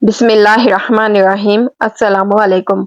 बिस्मिल्लाहिर्रहमानिर्रहीम। अस्सलामुअलैकुम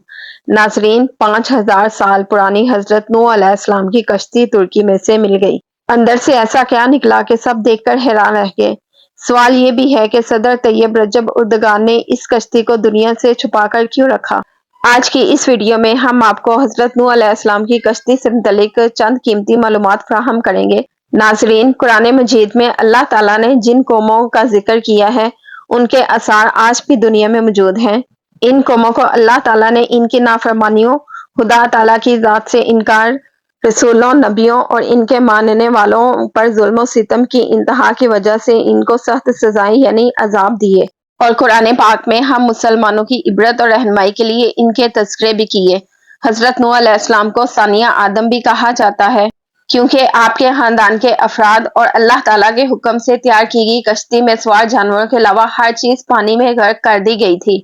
नाजरीन। 5000 साल पुरानी हजरत नूह अलैहिस्सलाम की कश्ती तुर्की में से मिल गई। अंदर से ऐसा क्या निकला कि सब देखकर हैरान रह गए। सवाल ये भी है कि सदर तैयब रजब उर्दगान ने इस कश्ती को दुनिया से छुपाकर क्यों रखा। आज की इस वीडियो में हम आपको हजरत नूह अलैहिस्सलाम की कश्ती से मुतल्लिक चंद कीमती मालूमात फराहम करेंगे। नाजरीन, कुरान मजीद में अल्लाह ताला ने जिन कौमों का जिक्र किया है उनके आसार आज भी दुनिया में मौजूद हैं। इन कौमों को अल्लाह ताला ने इनकी नाफरमानियों, खुदा ताला की जात से इनकार, रसूलों, नबियों और इनके मानने वालों पर जुल्म सितम की इंतहा की वजह से इनको सख्त सजाएं यानी अजाब दिए। और कुरान पाक में हम मुसलमानों की इबरत और रहनुमाई के लिए इनके तज़किरे भी किए। हजरत नूह अलैहिस्सलाम को सानिया आदम भी कहा जाता है क्योंकि आपके खानदान के अफराद और अल्लाह ताला के हुक्म से तैयार की गई कश्ती में सवार जानवरों के अलावा हर चीज पानी में गर्क कर दी गई थी।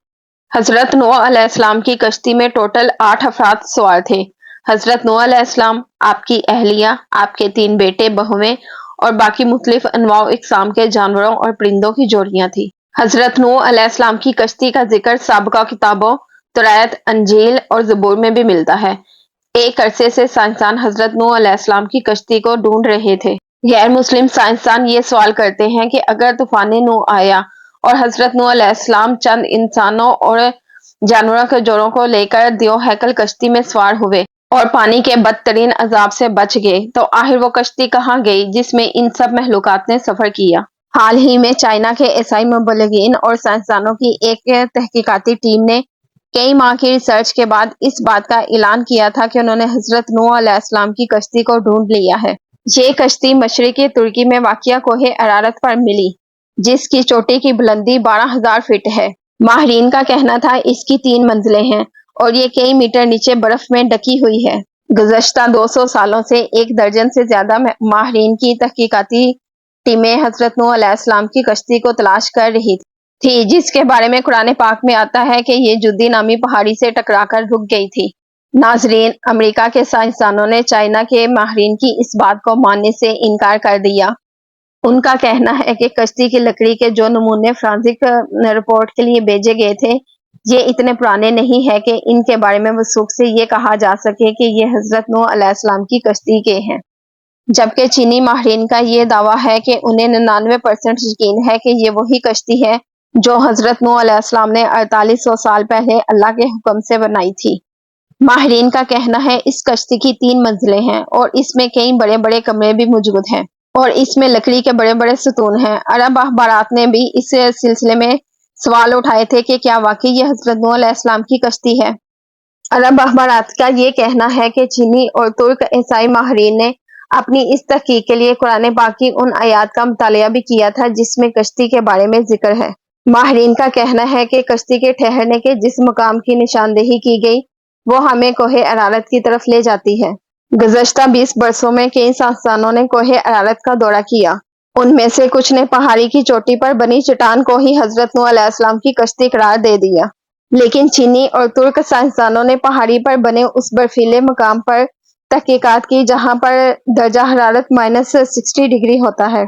हजरत नूह अलैहिस्सलाम की कश्ती में टोटल 8 अफराद सवार थे। हजरत नूह अलैहिस्सलाम, आपकी अहलिया, आपके 3 बेटे बहुएं और बाकी मुख्तलिफ अनवाओ इकसाम के जानवरों और परिंदों की जोड़ियां थी। हजरत नूह अलैहिस्सलाम की कश्ती का जिक्र साबिका किताबों तौरात, अंजील और ज़बूर में भी मिलता है। एक अरसे से साइंसदान हजरत नूह अलैहिस्सलाम की कश्ती को ढूंढ रहे थे। गैर मुस्लिम साइंसदान ये सवाल करते हैं कि अगर तूफान नूह आया और हजरत नूह अलैहिस्सलाम चंद इंसानों और जानवरों के जोड़ों को लेकर दियो हैकल कश्ती में सवार हुए और पानी के बदतरीन अजाब से बच गए, तो आखिर वो कश्ती कहाँ गई जिसमें इन सब महलूकात ने सफर किया। हाल ही में चाइना के ईसाई मुबल्लिगीन और साइंसदानों की एक तहकीकाती टीम ने कई माह की रिसर्च के बाद इस बात का ऐलान किया था कि उन्होंने हजरत नूह अलैहिस्सलाम की कश्ती को ढूंढ लिया है। ये कश्ती मशरिकी तुर्की में वाक़िया कोहे अरारत पर मिली, जिसकी चोटी की बुलंदी 12,000 फीट है। माहिरीन का कहना था इसकी 3 मंजिलें हैं और ये कई मीटर नीचे बर्फ में ढकी हुई है। गुज़श्ता 200 सालों से 1 दर्जन से ज्यादा माहिरीन की तहकीकाती टीमें हजरत नूह अलैहिस्सलाम की कश्ती को तलाश कर रही थी, जिसके बारे में कुरान पाक में आता है कि ये जुद्दी नामी पहाड़ी से टकराकर रुक गई थी। नाजरीन, अमेरिका के साइंसदानों ने चाइना के माहिरीन की इस बात को मानने से इनकार कर दिया। उनका कहना है कि कश्ती की लकड़ी के जो नमूने फ्रांसिक रिपोर्ट के लिए भेजे गए थे, ये इतने पुराने नहीं है कि इनके बारे में वसूख से ये कहा जा सके कि ये हजरत नूह अलैहिस्सलाम की कश्ती के हैं। जबकि चीनी माहिरीन का ये दावा है कि उन्हें 99% यकीन है कि ये वही कश्ती है जो हजरत नूह अलैहिस्सलाम ने 4800 साल पहले अल्लाह के हुक्म से बनाई थी। माहिरीन का कहना है इस कश्ती की 3 मंजिलें हैं और इसमें कई बड़े बड़े कमरे भी मौजूद हैं और इसमें लकड़ी के बड़े बड़े सतून हैं। अरब अखबारात ने भी इस सिलसिले में सवाल उठाए थे कि क्या वाकई ये हजरत नूह अलैहिस्सलाम की कश्ती है। अरब अखबारात का ये कहना है कि चीनी और तुर्क ईसाई माहिरीन ने अपनी इस तहकीक के लिए कुरान पाक की उन आयात का मुतालिया भी किया था जिसमें कश्ती के बारे में जिक्र है। माहिरीन का कहना है कि कश्ती के ठहरने के जिस मुकाम की निशानदेही की गई वो हमें कोहे अरारत की तरफ ले जाती है। गुज़श्ता 20 बरसों में कई साइंसदानों ने कोहे अरारत का दौरा किया। उनमें से कुछ ने पहाड़ी की चोटी पर बनी चट्टान को ही हजरत नूह अलैहिस्सलाम की कश्ती करार दे दिया, लेकिन चीनी और तुर्क साइंसदानों ने पहाड़ी पर बने उस बर्फीले मकाम पर तहकीकात की जहां पर दर्जा हरारत -60 डिग्री होता है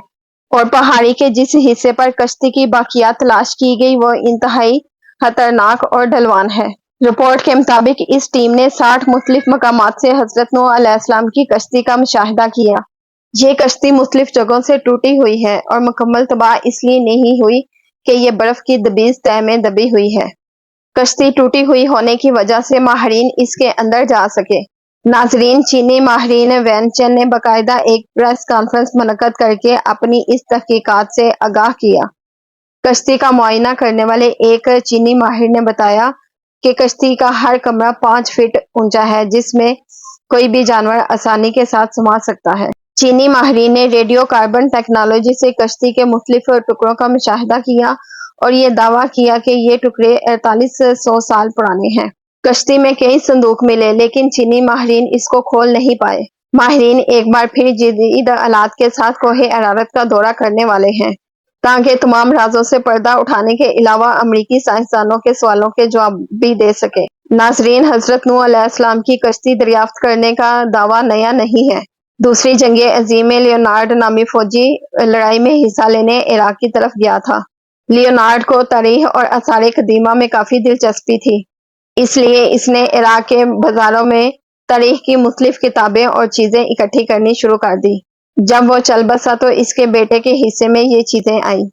और पहाड़ी के जिस हिस्से पर कश्ती की बाकियात तलाश की गई वो इंतहाई खतरनाक और ढलवान है। रिपोर्ट के मुताबिक इस टीम ने 60 मुख्तलिफ मकामात से हजरत नूह अलैहिस्सलाम की कश्ती का मुशाहिदा किया। ये कश्ती मुख्तलिफ जगहों से टूटी हुई है और मुकम्मल तबाह इसलिए नहीं हुई कि ये बर्फ की दबीज तह में दबी हुई है। कश्ती टूटी हुई होने की वजह से माहिरीन इसके अंदर जा सके। नाजरीन, चीनी माहिरीन वैनचेन ने बाकायदा एक प्रेस कॉन्फ्रेंस मुनक्कद करके अपनी इस तहकीकात से आगाह किया। कश्ती का मुआयना करने वाले एक चीनी माहिर ने बताया कि कश्ती का हर कमरा 5 फीट ऊंचा है जिसमें कोई भी जानवर आसानी के साथ समा सकता है। चीनी माहिरीन ने रेडियो कार्बन टेक्नोलॉजी से कश्ती के मुख्तलिफ टुकड़ों का मुशाहिदा किया और ये दावा किया कि ये टुकड़े 4800 साल पुराने हैं। कश्ती में कई संदूक मिले लेकिन चीनी माहिरीन इसको खोल नहीं पाए। माहिरीन एक बार फिर जदीद आलात के साथ कोहे अरारत का दौरा करने वाले हैं ताकि तमाम राजों से पर्दा उठाने के अलावा अमरीकी साइंसदानों के सवालों के जवाब भी दे सके। नाजरीन, हजरत नूह अलैहिस्सलाम की कश्ती दरियाफ्त करने का दावा नया नहीं है। दूसरी जंग अजीम में लियोनार्ड नामी फौजी लड़ाई में हिस्सा लेने इराक की तरफ गया था। لیونارڈ کو تاریخ اور آثار قدیمہ میں کافی دلچسپی تھی، اس لیے اس نے عراق کے بازاروں میں تاریخ کی مختلف کتابیں اور چیزیں اکٹھی کرنی شروع کر دی۔ جب وہ چل بسا تو اس کے بیٹے کے حصے میں یہ چیزیں آئیں۔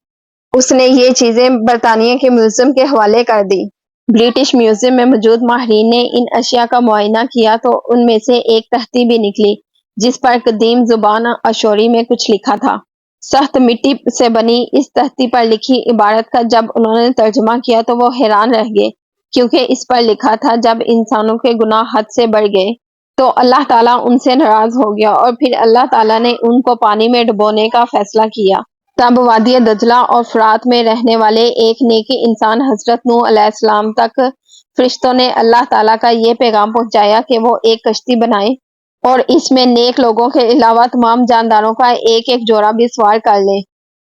اس نے یہ چیزیں برطانیہ کے میوزیم کے حوالے کر دی۔ برٹش میوزیم میں موجود ماہرین نے ان اشیاء کا معائنہ کیا تو ان میں سے ایک تختی بھی نکلی جس پر قدیم زبان اشوری میں کچھ لکھا تھا۔ سخت مٹی سے بنی اس تختی پر لکھی عبارت کا جب انہوں نے ترجمہ کیا تو وہ حیران رہ گئے، کیونکہ اس پر لکھا تھا جب انسانوں کے گناہ حد سے بڑھ گئے تو اللہ تعالیٰ ان سے ناراض ہو گیا اور پھر اللہ تعالیٰ نے ان کو پانی میں ڈبونے کا فیصلہ کیا۔ تب وادی دجلہ اور فرات میں رہنے والے ایک نیکی انسان حضرت نوح علیہ السلام تک فرشتوں نے اللہ تعالیٰ کا یہ پیغام پہنچایا کہ وہ ایک کشتی بنائے اور اس میں نیک لوگوں کے علاوہ تمام جانداروں کا ایک ایک جوڑا بھی سوار کر لے۔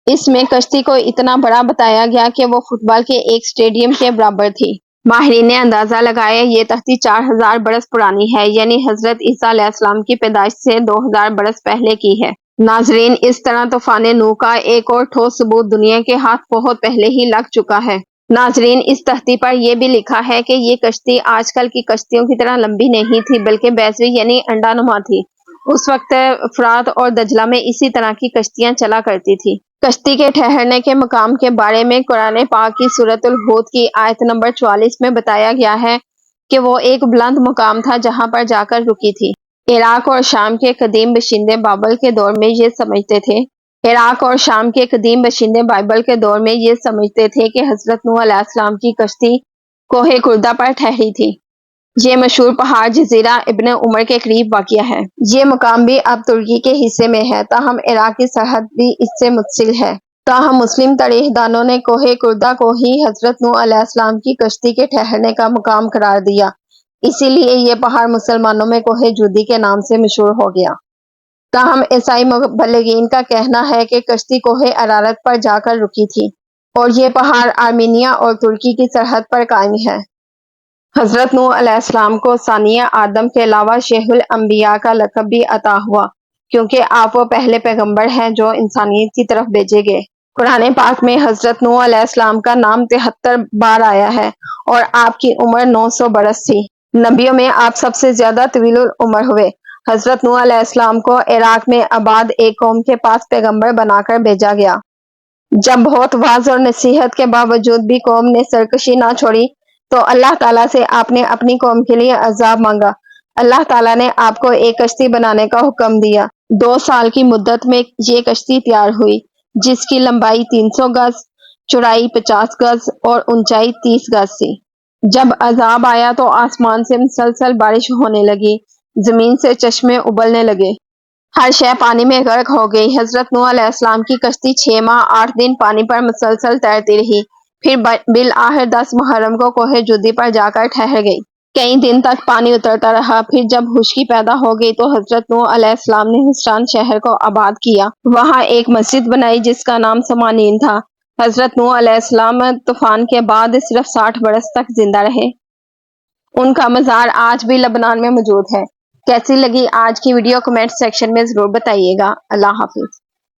اس میں کشتی کو اتنا بڑا بتایا گیا کہ وہ فٹ بال کے ایک اسٹیڈیم کے برابر تھی۔ ماہرین نے اندازہ لگایا یہ تختی 4000 برس پرانی ہے، یعنی حضرت عیسیٰ علیہ السلام کی پیدائش سے 2000 برس پہلے کی ہے۔ ناظرین، اس طرح طوفان نوح کا ایک اور ٹھوس ثبوت دنیا کے ہاتھ بہت پہلے ہی لگ چکا ہے۔ ناظرین، اس تختی پر یہ بھی لکھا ہے کہ یہ کشتی آج کل کی کشتیوں کی طرح لمبی نہیں تھی بلکہ بیضوی یعنی انڈا نما تھی۔ اس وقت فرات اور دجلہ میں اسی طرح کی کشتیاں چلا کرتی تھی۔ کشتی کے ٹھہرنے کے مقام کے بارے میں قرآن پاک کی سورۃ الحود کی آیت نمبر 44 میں بتایا گیا ہے کہ وہ ایک بلند مقام تھا جہاں پر جا کر رکی تھی۔ عراق اور شام کے قدیم باشندے بابل کے دور میں یہ سمجھتے تھے کہ حضرت نوح علیہ السلام کی کشتی کوہ کردہ پر ٹھہری تھی۔ یہ مشہور پہاڑ جزیرہ ابن عمر کے قریب واقع ہے۔ یہ مقام بھی اب ترکی کے حصے میں ہے، تاہم عراق کی سرحد بھی اس سے متصل ہے۔ تاہم مسلم تاریخ دانوں نے کوہ کردہ کو ہی حضرت نوح علیہ السلام کی کشتی کے ٹھہرنے کا مقام قرار دیا، اسی لیے یہ پہاڑ مسلمانوں میں کوہ جودی کے نام سے مشہور ہو گیا۔ تاہم عیسائی مبلغین کا کہنا ہے کہ کشتی کوہ ارارات پر جا کر رکی تھی اور یہ پہاڑ آرمینیا اور ترکی کی سرحد پر قائم ہے۔ حضرت نوح علیہ السلام کو ثانیہ آدم کے علاوہ شیخ الانبیاء کا لقب بھی عطا ہوا، کیونکہ آپ وہ پہلے پیغمبر ہیں جو انسانیت کی طرف بھیجے گئے۔ قرآن پاک میں حضرت نوح علیہ السلام کا نام 73 بار آیا ہے اور آپ کی عمر 900 برس تھی۔ نبیوں میں آپ سب سے زیادہ طویل العمر ہوئے۔ حضرت نوح علیہ السلام کو عراق میں آباد ایک قوم کے پاس پیغمبر بنا کر بھیجا گیا۔ جب بہت واعظ اور نصیحت کے باوجود بھی قوم نے سرکشی نہ چھوڑی تو اللہ تعالیٰ سے آپ نے اپنی قوم کے لیے عذاب مانگا۔ اللہ تعالیٰ نے آپ کو ایک کشتی بنانے کا حکم دیا۔ 2 سال کی مدت میں یہ کشتی تیار ہوئی، جس کی لمبائی 300 گز، چوڑائی 50 گز اور اونچائی 30 گز تھی۔ جب عذاب آیا تو آسمان سے مسلسل بارش ہونے لگی، زمین سے چشمے ابلنے لگے، ہر شے پانی میں غرق ہو گئی۔ حضرت نوح علیہ السلام کی کشتی 6 ماہ 8 دن پانی پر مسلسل تیرتی رہی، پھر بالآخر 10 محرم کو کوہ جودی پر جا کر ٹھہر گئی۔ کئی دن تک پانی اترتا رہا، پھر جب خشکی پیدا ہو گئی تو حضرت نوح علیہ السلام نے حصران شہر کو آباد کیا، وہاں ایک مسجد بنائی جس کا نام سمانین تھا۔ حضرت نوح علیہ السلام طوفان کے بعد صرف 60 برس تک زندہ رہے۔ ان کا مزار آج بھی لبنان میں موجود ہے۔ کیسی لگی آج کی ویڈیو کمنٹ سیکشن میں ضرور بتائیے گا۔ اللہ حافظ۔